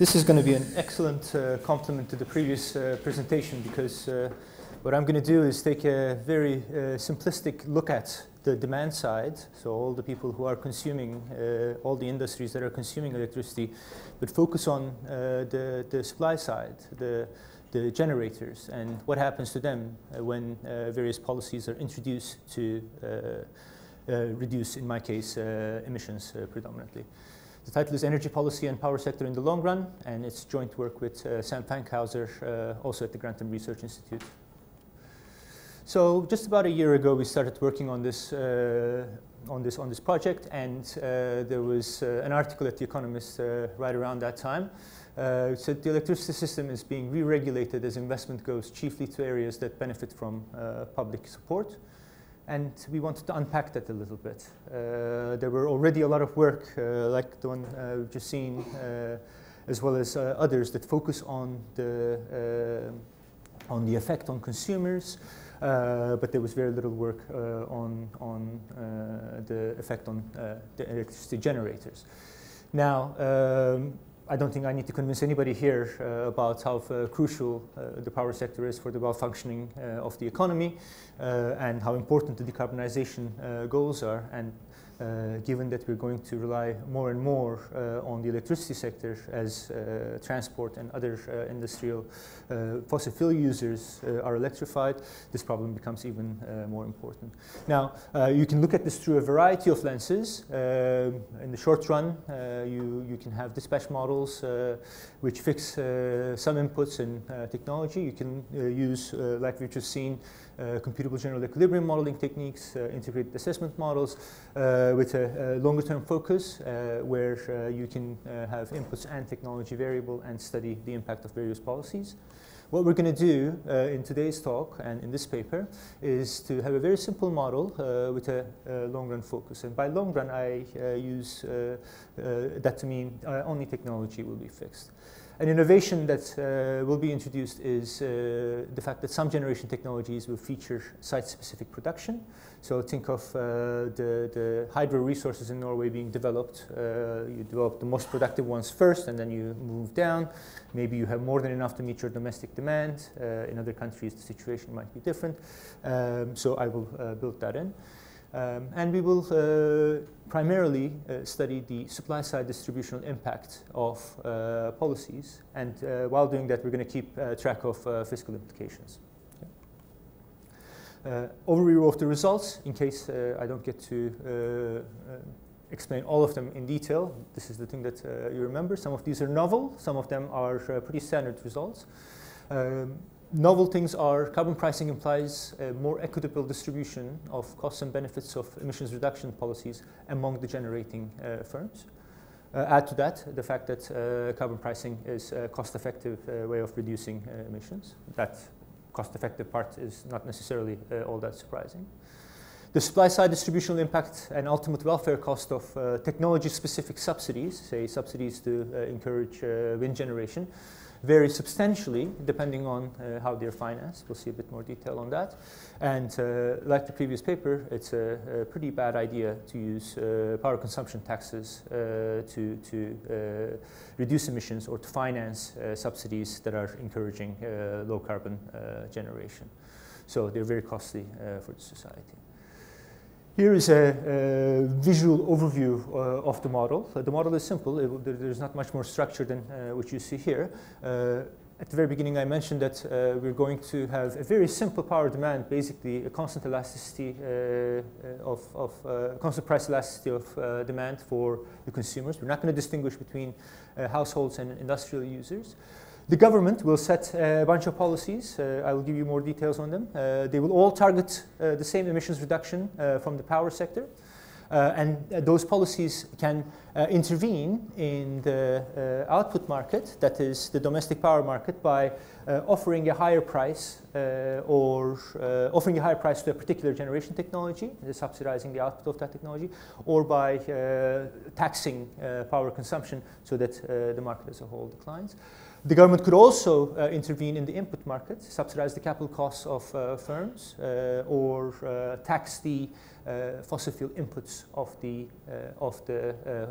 This is going to be an excellent complement to the previous presentation, because what I'm going to do is take a very simplistic look at the demand side, so all the people who are consuming, all the industries that are consuming electricity, but focus on the supply side, the generators, and what happens to them when various policies are introduced to reduce, in my case, emissions predominantly. The title is Energy Policy and Power Sector in the Long Run, and it's joint work with Sam Fankhauser, also at the Grantham Research Institute. So just about a year ago, we started working on this project, and there was an article at The Economist right around that time. It said the electricity system is being re-regulated as investment goes chiefly to areas that benefit from public support. And we wanted to unpack that a little bit. There were already a lot of work, like the one we've just seen, as well as others that focus on the effect on consumers, but there was very little work on the effect on the electricity generators. Now, I don't think I need to convince anybody here about how crucial the power sector is for the well-functioning of the economy and how important the decarbonization goals are. And given that we're going to rely more and more on the electricity sector as transport and other industrial fossil fuel users are electrified, this problem becomes even more important. Now, you can look at this through a variety of lenses. In the short run, you can have dispatch models which fix some inputs in technology. You can use, like we've just seen, computable general equilibrium modeling techniques, integrated assessment models with a longer-term focus where you can have inputs and technology variable and study the impact of various policies. What we're going to do in today's talk and in this paper is to have a very simple model with a long-run focus. And by long run, I use that to mean only technology will be fixed. An innovation that will be introduced is the fact that some generation technologies will feature site-specific production. So think of the hydro resources in Norway being developed. You develop the most productive ones first, and then you move down. Maybe you have more than enough to meet your domestic demand. In other countries, the situation might be different. So I will build that in. And we will primarily study the supply-side distributional impact of policies. And while doing that, we're going to keep track of fiscal implications. Overview of the results, in case I don't get to explain all of them in detail. This is the thing that you remember. Some of these are novel. Some of them are pretty standard results. Novel things are carbon pricing implies a more equitable distribution of costs and benefits of emissions reduction policies among the generating firms. Add to that the fact that carbon pricing is a cost-effective way of reducing emissions. That cost-effective part is not necessarily all that surprising. The supply-side distributional impact and ultimate welfare cost of technology-specific subsidies, say subsidies to encourage wind generation, vary substantially depending on how they're financed. We'll see a bit more detail on that. And like the previous paper, it's a pretty bad idea to use power consumption taxes to reduce emissions or to finance subsidies that are encouraging low carbon generation. So they're very costly for the society. Here is a visual overview of the model. The model is simple. There's not much more structure than what you see here. At the very beginning, I mentioned that we're going to have a very simple power demand, basically a constant elasticity constant price elasticity of demand for the consumers. We're not going to distinguish between households and industrial users. The government will set a bunch of policies. I will give you more details on them. They will all target the same emissions reduction from the power sector. And those policies can intervene in the output market, that is the domestic power market, by offering a higher price offering a higher price to a particular generation technology, subsidizing the output of that technology, or by taxing power consumption so that the market as a whole declines. The government could also intervene in the input market, subsidize the capital costs of firms, or tax the fossil fuel inputs of the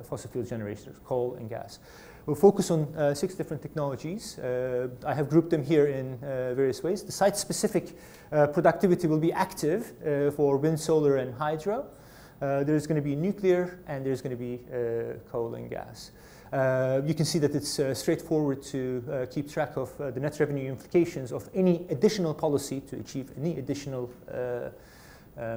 fossil fuel generators, coal and gas. We'll focus on 6 different technologies. I have grouped them here in various ways. The site-specific productivity will be active for wind, solar, and hydro. There's going to be nuclear, and there's going to be coal and gas. You can see that it's straightforward to keep track of the net revenue implications of any additional policy to achieve any additional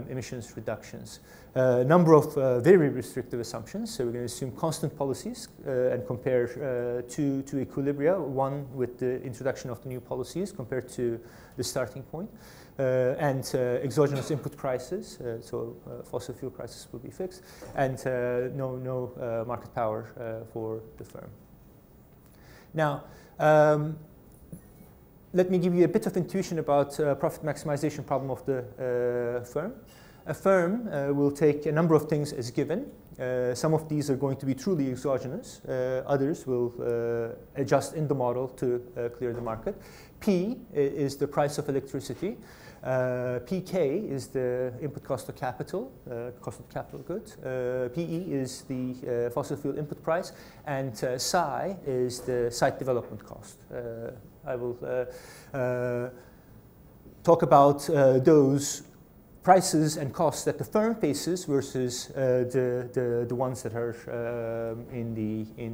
emissions reductions. A number of very restrictive assumptions. So we're going to assume constant policies and compare two equilibria, one with the introduction of the new policies compared to the starting point, and exogenous input prices, so fossil fuel prices will be fixed, and no market power for the firm. Now, let me give you a bit of intuition about profit maximization problem of the firm. A firm will take a number of things as given. Some of these are going to be truly exogenous. Others will adjust in the model to clear the market. P is the price of electricity. PK is the input cost of capital goods. PE is the fossil fuel input price, and psi is the site development cost. I will talk about those prices and costs that the firm faces versus the ones that are in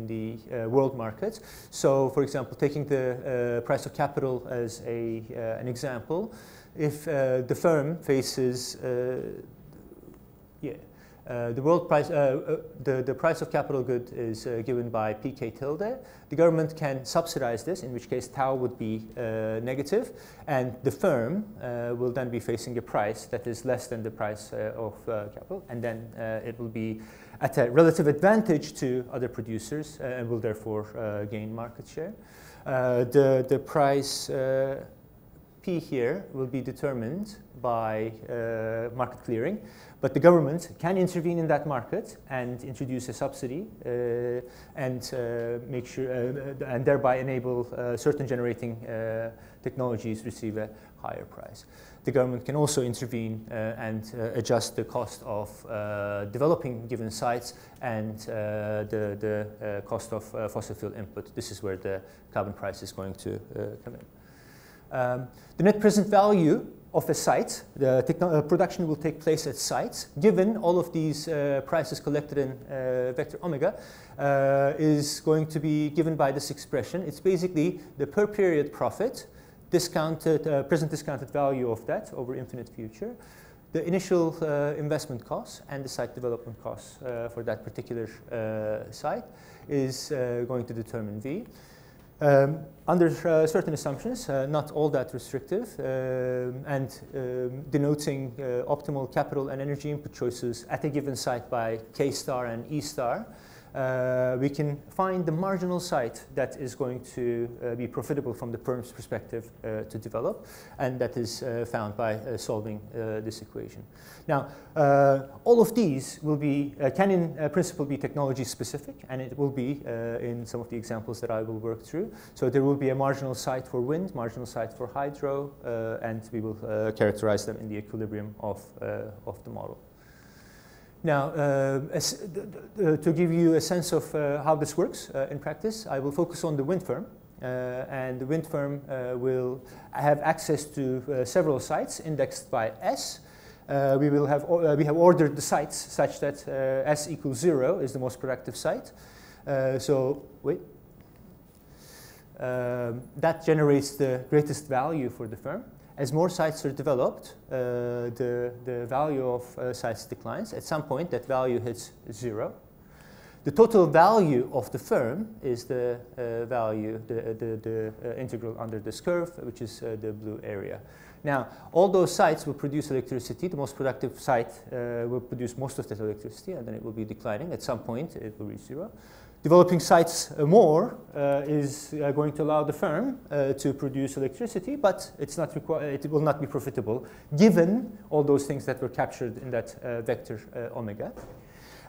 the world market. So, for example, taking the price of capital as an example, if the firm faces the world price, the price of capital good is given by PK tilde. The government can subsidize this, in which case tau would be negative, and the firm will then be facing a price that is less than the price of capital, and then it will be at a relative advantage to other producers and will therefore gain market share. The price P here will be determined by market clearing, but the government can intervene in that market and introduce a subsidy and make sure and thereby enable certain generating technologies receive a higher price. The government can also intervene and adjust the cost of developing given sites and the cost of fossil fuel input. This is where the carbon price is going to come in. The net present value of a site, the production will take place at sites, given all of these prices collected in vector omega, is going to be given by this expression. It's basically the per period profit, discounted, present discounted value of that over infinite future, the initial investment costs, and the site development costs for that particular site is going to determine V. Under certain assumptions, not all that restrictive, and denoting optimal capital and energy input choices at a given site by K star and E star, we can find the marginal site that is going to be profitable from the firm's perspective to develop, and that is found by solving this equation. Now, all of these will be, can in principle be technology specific, and it will be in some of the examples that I will work through. So there will be a marginal site for wind, marginal site for hydro, and we will characterize them in the equilibrium of the model. Now, to give you a sense of how this works in practice, I will focus on the wind firm. And the wind firm will have access to several sites indexed by S. We have ordered the sites such that S equals 0 is the most productive site. That generates the greatest value for the firm. As more sites are developed, the value of sites declines. At some point, that value hits 0. The total value of the firm is the value, the integral under this curve, which is the blue area. Now, all those sites will produce electricity. The most productive site will produce most of that electricity, and then it will be declining. At some point, it will reach 0. Developing sites more is going to allow the firm to produce electricity, but it will not be profitable, given all those things that were captured in that vector omega.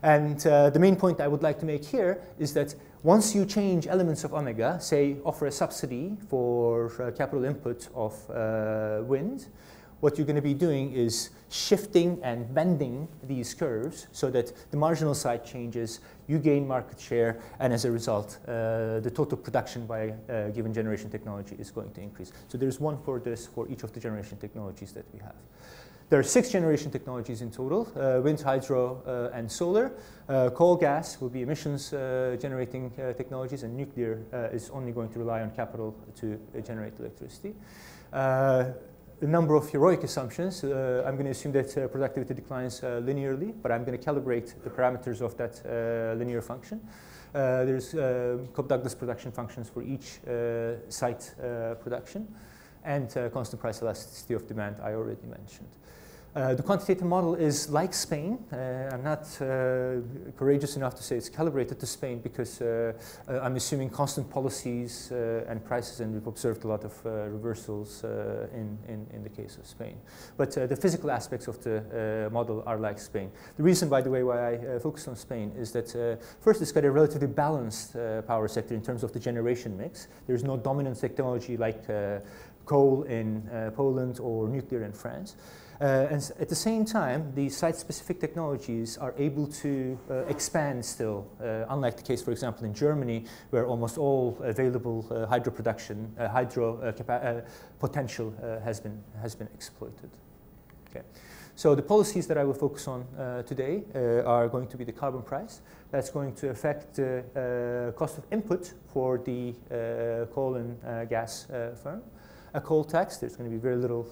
And the main point I would like to make here is that once you change elements of omega, say offer a subsidy for capital input of wind, what you're going to be doing is shifting and bending these curves so that the marginal side changes, you gain market share, and as a result, the total production by a given generation technology is going to increase. So there's one for this for each of the generation technologies that we have. There are 6 generation technologies in total, wind, hydro, and solar. Coal, gas will be emissions generating technologies, and nuclear is only going to rely on capital to generate electricity. A number of heroic assumptions. I'm going to assume that productivity declines linearly, but I'm going to calibrate the parameters of that linear function. There's Cobb-Douglas production functions for each site production, and constant price elasticity of demand I already mentioned. The quantitative model is like Spain. I'm not courageous enough to say it's calibrated to Spain because I'm assuming constant policies and prices, and we've observed a lot of reversals in the case of Spain. But the physical aspects of the model are like Spain. The reason, by the way, why I focused on Spain is that first, it's got a relatively balanced power sector in terms of the generation mix. There's no dominant technology like coal in Poland or nuclear in France. And at the same time, the site-specific technologies are able to expand still, unlike the case, for example, in Germany, where almost all available hydro production, potential has been exploited. Okay. So the policies that I will focus on today are going to be the carbon price. That's going to affect the cost of input for the coal and gas firm. A coal tax, there's going to be very little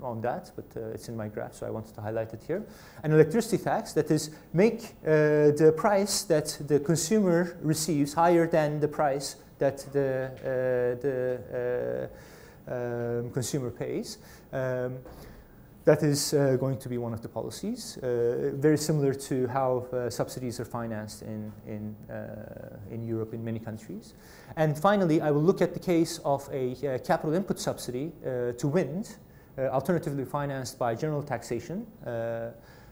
on that, but it's in my graph, so I wanted to highlight it here. An electricity tax, that is, make the price that the consumer receives higher than the price that the consumer pays. That is going to be one of the policies, very similar to how subsidies are financed in Europe in many countries. And finally, I will look at the case of a capital input subsidy to wind, alternatively financed by general taxation,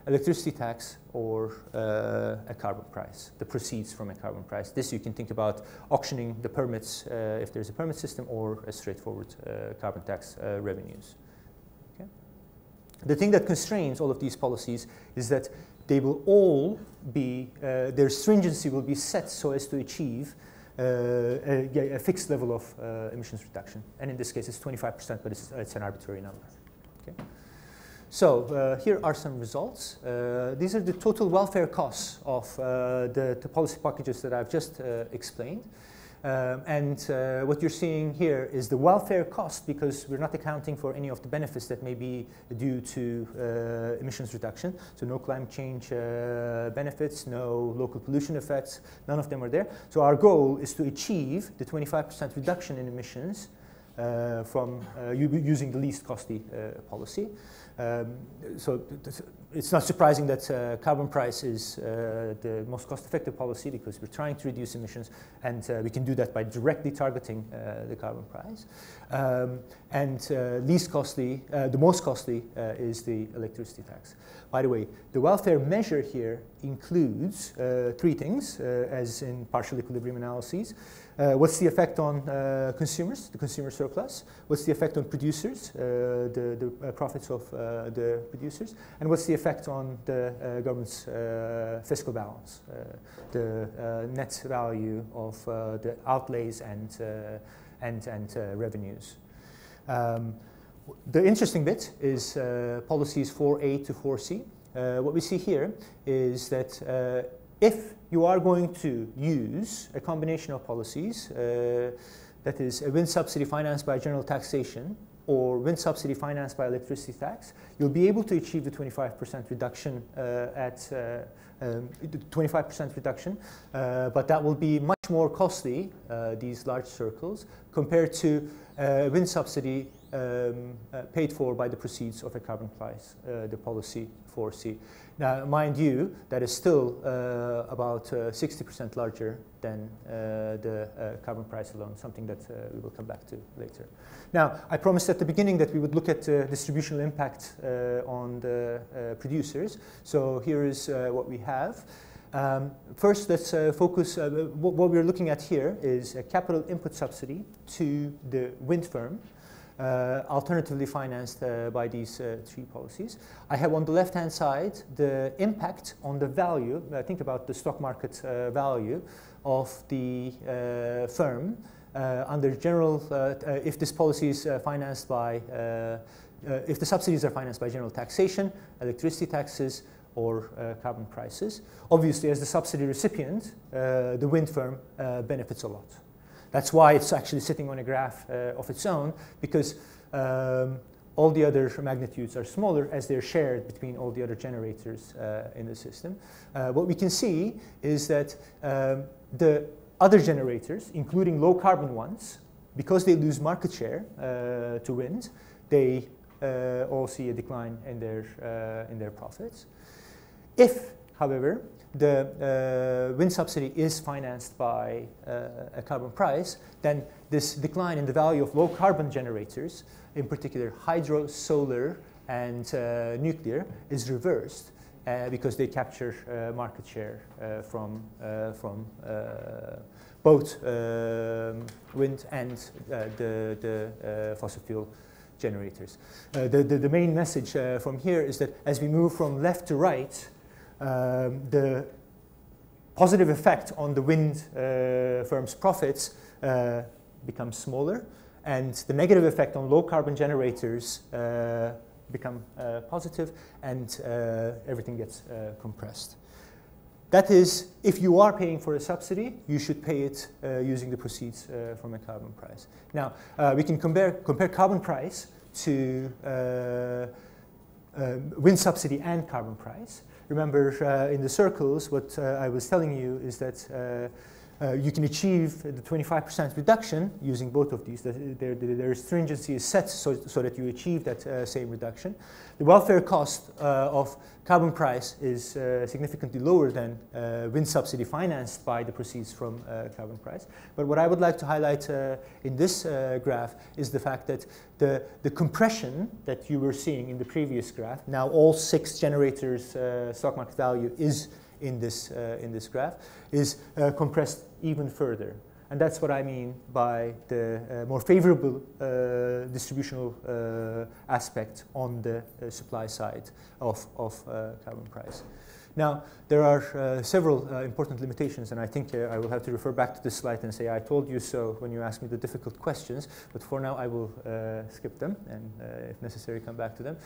electricity tax, or a carbon price, the proceeds from a carbon price. This you can think about auctioning the permits if there's a permit system, or a straightforward carbon tax revenues. The thing that constrains all of these policies is that they will all be, their stringency will be set so as to achieve a fixed level of emissions reduction. And in this case, it's 25%, but it's an arbitrary number. Okay? So here are some results. These are the total welfare costs of the policy packages that I've just explained. What you're seeing here is the welfare cost, because we're not accounting for any of the benefits that may be due to emissions reduction. So no climate change benefits, no local pollution effects, none of them are there. So our goal is to achieve the 25% reduction in emissions from using the least costly policy. So it's not surprising that carbon price is the most cost-effective policy, because we're trying to reduce emissions, and we can do that by directly targeting the carbon price. Least costly, the most costly is the electricity tax. By the way, the welfare measure here includes 3 things, as in partial equilibrium analyses. What's the effect on consumers, the consumer surplus? What's the effect on producers, the profits of the producers? And what's the effect on the government's fiscal balance, the net value of the outlays and revenues? The interesting bit is policies 4A to 4C. What we see here is that if you are going to use a combination of policies, that is a wind subsidy financed by general taxation or wind subsidy financed by electricity tax, you'll be able to achieve the 25% reduction but that will be much more costly, these large circles, compared to wind subsidy paid for by the proceeds of a carbon price, the policy 4C. Now, mind you, that is still about 60% larger than the carbon price alone, something that we will come back to later. Now, I promised at the beginning that we would look at distributional impact on the producers. So here is what we have. First, let's focus, what we're looking at here is a capital input subsidy to the wind firm, alternatively financed by these three policies. I have on the left-hand side the impact on the value, think about the stock market value of the firm under general, if this policy is financed by, if the subsidies are financed by general taxation, electricity taxes, or carbon prices. Obviously, as the subsidy recipient, the wind firm benefits a lot. That's why it's actually sitting on a graph of its own, because all the other magnitudes are smaller as they're shared between all the other generators in the system. What we can see is that the other generators, including low carbon ones, because they lose market share to wind, they all see a decline in their profits. If, however, the wind subsidy is financed by a carbon price, then this decline in the value of low carbon generators, in particular hydro, solar, and nuclear, is reversed because they capture market share from both wind and the fossil fuel generators. The main message from here is that as we move from left to right, the positive effect on the wind firm's profits becomes smaller, and the negative effect on low carbon generators become positive, and everything gets compressed. That is, if you are paying for a subsidy, you should pay it using the proceeds from a carbon price. Now, we can compare carbon price to wind subsidy and carbon price. Remember, in the circles, what I was telling you is that you can achieve the 25% reduction using both of these. Their stringency is set so that you achieve that same reduction. The welfare cost of carbon price is significantly lower than wind subsidy financed by the proceeds from carbon price. But what I would like to highlight in this graph is the fact that the compression that you were seeing in the previous graph, now all 6 generators' stock market value is in this graph, is compressed even further. And that's what I mean by the more favorable distributional aspect on the supply side of carbon price. Now, there are several important limitations, and I think I will have to refer back to this slide and say, I told you so when you asked me the difficult questions, but for now I will skip them and, if necessary, come back to them.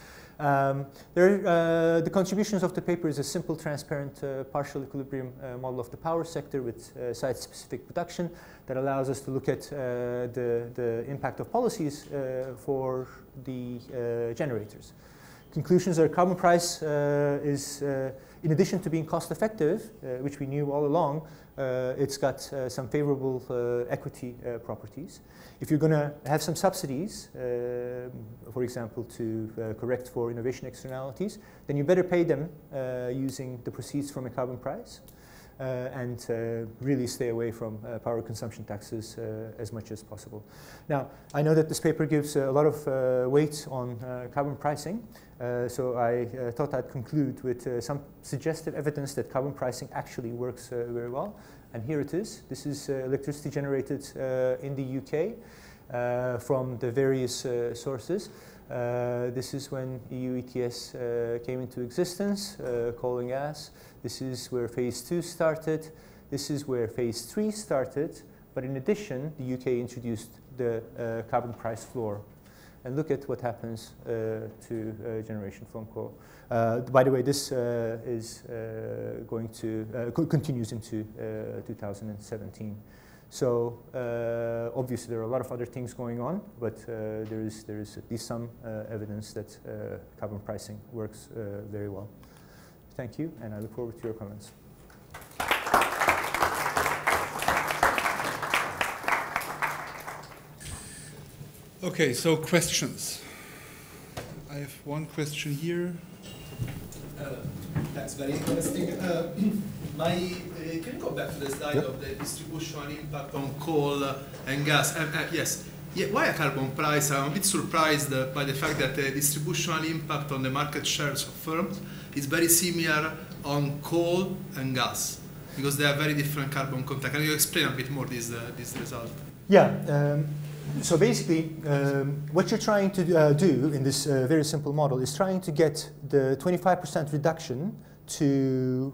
The contributions of the paper is a simple, transparent, partial equilibrium model of the power sector with site-specific production that allows us to look at the impact of policies for the generators. Conclusions are carbon price is, in addition to being cost effective, which we knew all along, it's got some favorable equity properties. If you're going to have some subsidies, for example, to correct for innovation externalities, then you better pay them using the proceeds from a carbon price. And really stay away from power consumption taxes as much as possible. Now, I know that this paper gives a lot of weight on carbon pricing, so I thought I'd conclude with some suggestive evidence that carbon pricing actually works very well. And here it is. This is electricity generated in the UK from the various sources. This is when EU ETS came into existence, coal and gas. This is where phase 2 started. This is where phase 3 started. But in addition, the UK introduced the carbon price floor. And look at what happens to generation from coal. By the way, this is going to continues into 2017. So obviously there are a lot of other things going on, but there is at least some evidence that carbon pricing works very well. Thank you, and I look forward to your comments. Okay, so questions. I have one question here. That's very interesting. Can you go back to the slide of the distributional impact on coal and gas? Yes. Yeah, why a carbon price? I'm a bit surprised by the fact that the distributional impact on the market shares of firms is very similar on coal and gas, because they are very different carbon content. Can you explain a bit more this result? Yeah. So basically, what you're trying to do in this very simple model is trying to get the 25% reduction to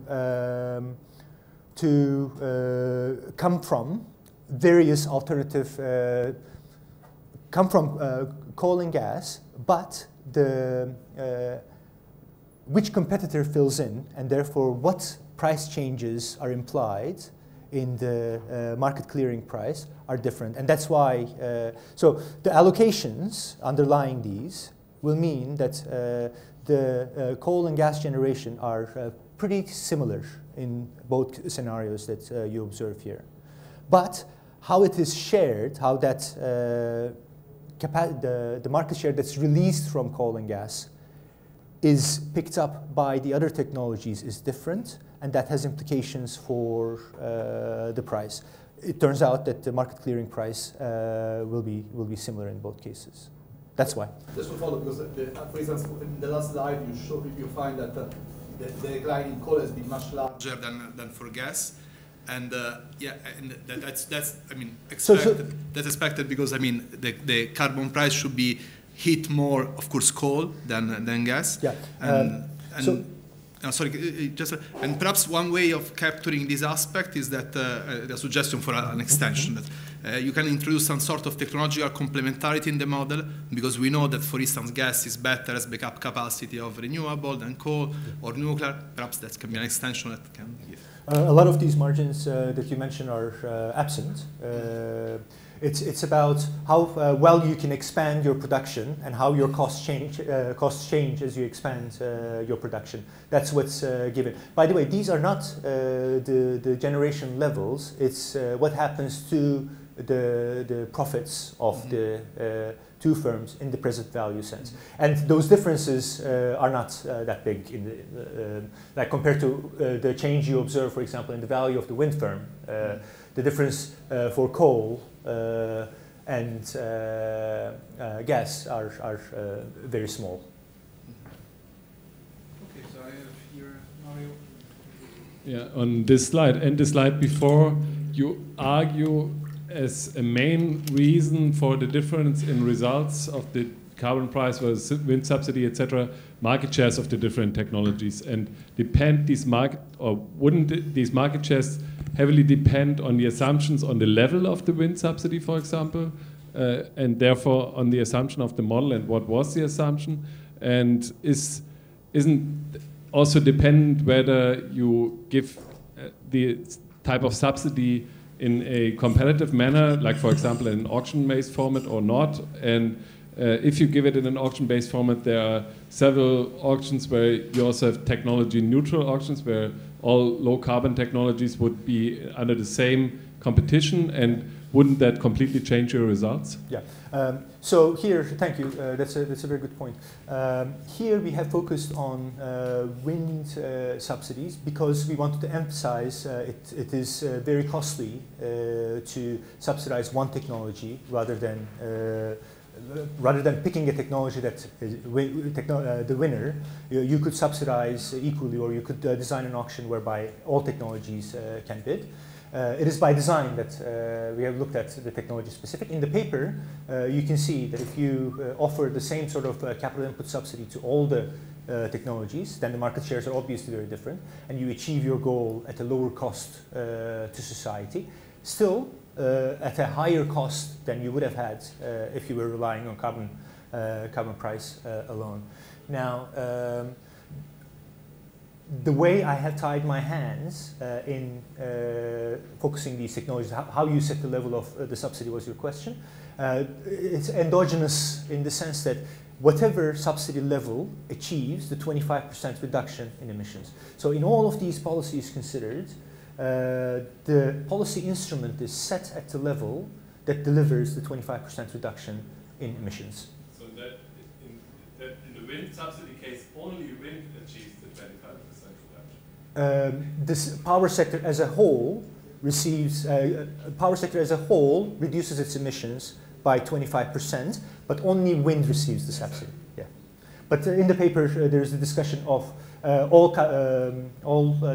come from various alternative, come from coal and gas, but which competitor fills in, and therefore what price changes are implied in the market clearing price are different. And that's why, so the allocations underlying these will mean that the coal and gas generation are pretty similar in both scenarios that you observe here. But how it is shared, how that the market share that's released from coal and gas is picked up by the other technologies is different, and that has implications for the price. It turns out that the market clearing price will be similar in both cases. That's why. Just to follow, because for instance, in the last slide you find that the decline in coal has been much larger than for gas, and yeah, and that's I mean expected. That's expected because I mean the carbon price should be hit more, of course, coal than gas. Yeah. Sorry, and perhaps one way of capturing this aspect is that the suggestion for an extension that you can introduce some sort of technological complementarity in the model, because we know that, for instance, gas is better as backup capacity of renewable than coal or nuclear. Perhaps that can be an extension that can give. A lot of these margins that you mentioned are absent. It's about how well you can expand your production and how your costs change as you expand your production. That's what's given. By the way, these are not the generation levels. It's what happens to the profits of the two firms in the present value sense. And those differences are not that big in the, like compared to the change you observe, for example, in the value of the wind firm. The difference for coal and gas are very small. Okay, so I have here Mario. Yeah, on this slide and the slide before, you argue as a main reason for the difference in results of the carbon price versus wind subsidy, etc., market shares of the different technologies, and depend these wouldn't these market shares heavily depend on the assumptions on the level of the wind subsidy, for example, and therefore on the assumption of the model and what was the assumption, and isn't also dependent whether you give the type of subsidy in a competitive manner, like for example in an auction-based format or not, and if you give it in an auction-based format, there are several auctions where you also have technology-neutral auctions where all low-carbon technologies would be under the same competition, and wouldn't that completely change your results? Yeah. So here, thank you. That's a very good point. Here we have focused on wind subsidies because we wanted to emphasize it is very costly to subsidize one technology rather than picking a technology that is the winner. You could subsidize equally, or you could design an auction whereby all technologies can bid. It is by design that we have looked at the technology specific. In the paper, you can see that if you offer the same sort of capital input subsidy to all the technologies, then the market shares are obviously very different, and you achieve your goal at a lower cost to society. Still, at a higher cost than you would have had if you were relying on carbon price alone. Now, the way I have tied my hands in focusing these technologies, how you set the level of the subsidy was your question. It's endogenous in the sense that whatever subsidy level achieves the 25% reduction in emissions. So in all of these policies considered, the policy instrument is set at the level that delivers the 25% reduction in emissions. So that in the wind subsidy case, only wind achieves the 25% reduction. This power sector as a whole receives, reduces its emissions by 25%, but only wind receives the subsidy. Yeah. But in the paper, there's a discussion of all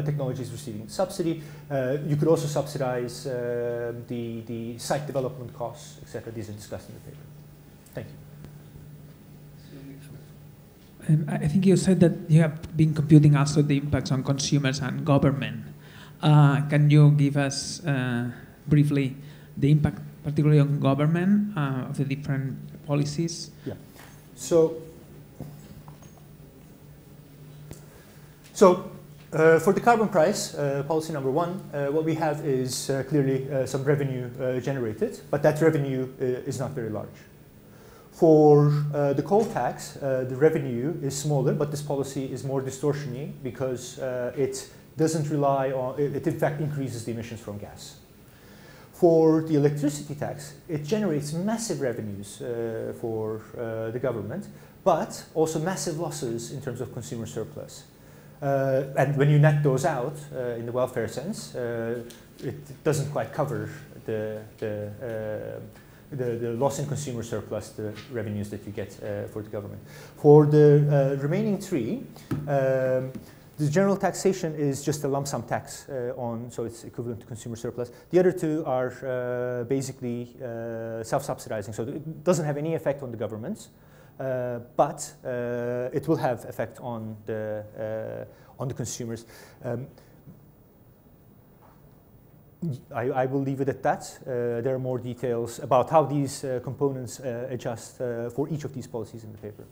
technologies receiving subsidy. You could also subsidize the site development costs, etc. These are discussed in the paper. Thank you. I think you said that you have been computing also the impacts on consumers and government. Can you give us briefly the impact, particularly on government, of the different policies? Yeah. So for the carbon price, policy number one, what we have is clearly some revenue generated, but that revenue is not very large. For the coal tax, the revenue is smaller, but this policy is more distortioning because it doesn't rely on, it in fact increases the emissions from gas. For the electricity tax, it generates massive revenues for the government, but also massive losses in terms of consumer surplus. And when you net those out in the welfare sense, it doesn't quite cover the loss in consumer surplus, the revenues that you get for the government. For the remaining three, the general taxation is just a lump sum tax so it's equivalent to consumer surplus. The other two are basically self-subsidizing, so it doesn't have any effect on the governments, but it will have effect on the consumers. I will leave it at that. There are more details about how these components adjust for each of these policies in the paper.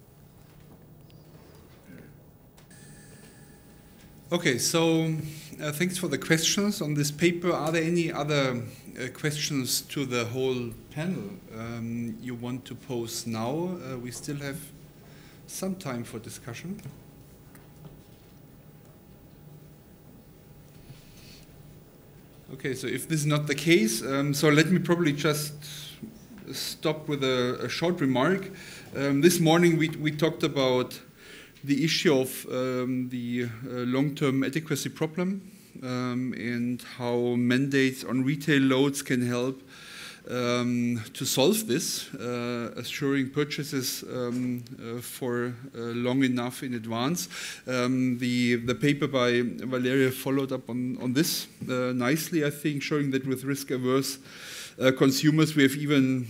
Okay, so thanks for the questions on this paper. Are there any other questions to the whole panel you want to pose now? We still have some time for discussion. Okay, so if this is not the case, so let me probably just stop with a short remark. This morning we talked about the issue of the long-term adequacy problem and how mandates on retail loads can help to solve this, assuring purchases for long enough in advance. The paper by Valeria followed up on this nicely, I think, showing that with risk-averse consumers, we have even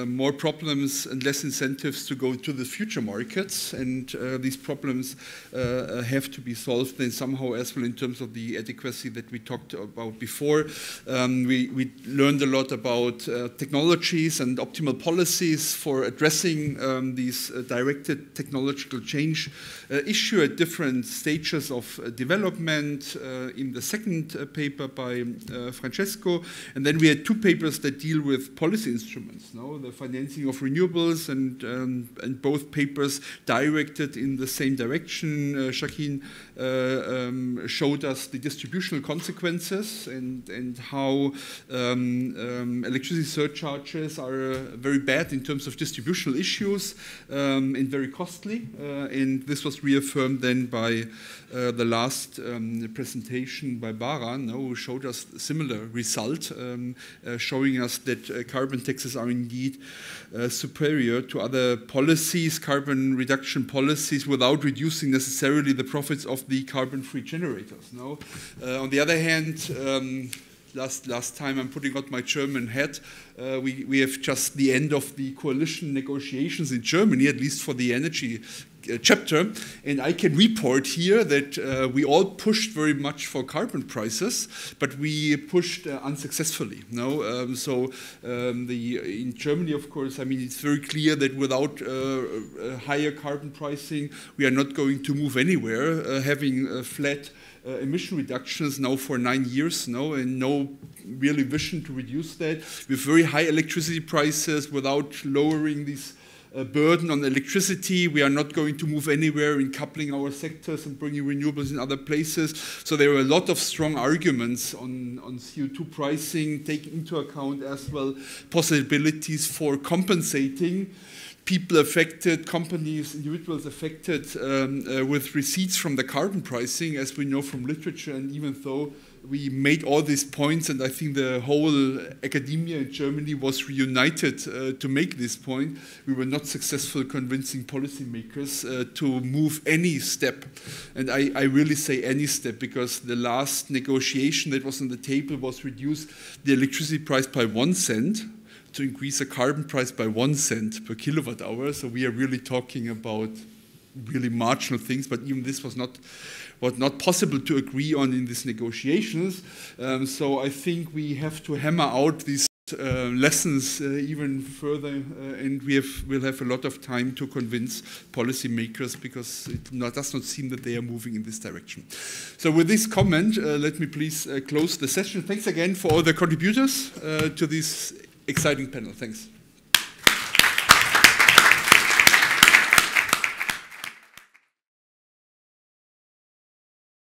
more problems and less incentives to go to the future markets, and these problems have to be solved then somehow as well in terms of the adequacy that we talked about before. We learned a lot about technologies and optimal policies for addressing these directed technological change issue at different stages of development in the second paper by Francesco, and then we had two papers that deal with policy instruments, the financing of renewables, and both papers directed in the same direction. Shakeen showed us the distributional consequences and how electricity surcharges are very bad in terms of distributional issues and very costly. And this was reaffirmed then by the last presentation by Baran, who showed us a similar result, showing us that carbon taxes are indeed superior to other policies, carbon reduction policies, without reducing necessarily the profits of the carbon-free generators. On the other hand, last time I'm putting on my German hat, we have just the end of the coalition negotiations in Germany, at least for the energy chapter, and I can report here that we all pushed very much for carbon prices, but we pushed unsuccessfully. In Germany, of course, I mean, it's very clear that without higher carbon pricing, we are not going to move anywhere. Having flat emission reductions now for 9 years, and no really vision to reduce that. With very high electricity prices, without lowering these burden on electricity, we are not going to move anywhere in coupling our sectors and bringing renewables in other places. So there are a lot of strong arguments on CO2 pricing, taking into account as well possibilities for compensating people affected, companies, individuals affected with receipts from the carbon pricing, as we know from literature. And even though we made all these points, and I think the whole academia in Germany was reunited to make this point, we were not successful convincing policymakers to move any step. And I really say any step, because the last negotiation that was on the table was reduce the electricity price by 1 cent, to increase the carbon price by 1 cent per kilowatt hour. So we are really talking about really marginal things, but even this was not possible to agree on in these negotiations. So I think we have to hammer out these lessons even further, and we'll have a lot of time to convince policymakers, because it does not seem that they are moving in this direction. So with this comment, let me please close the session. Thanks again for all the contributors to this exciting panel. Thanks.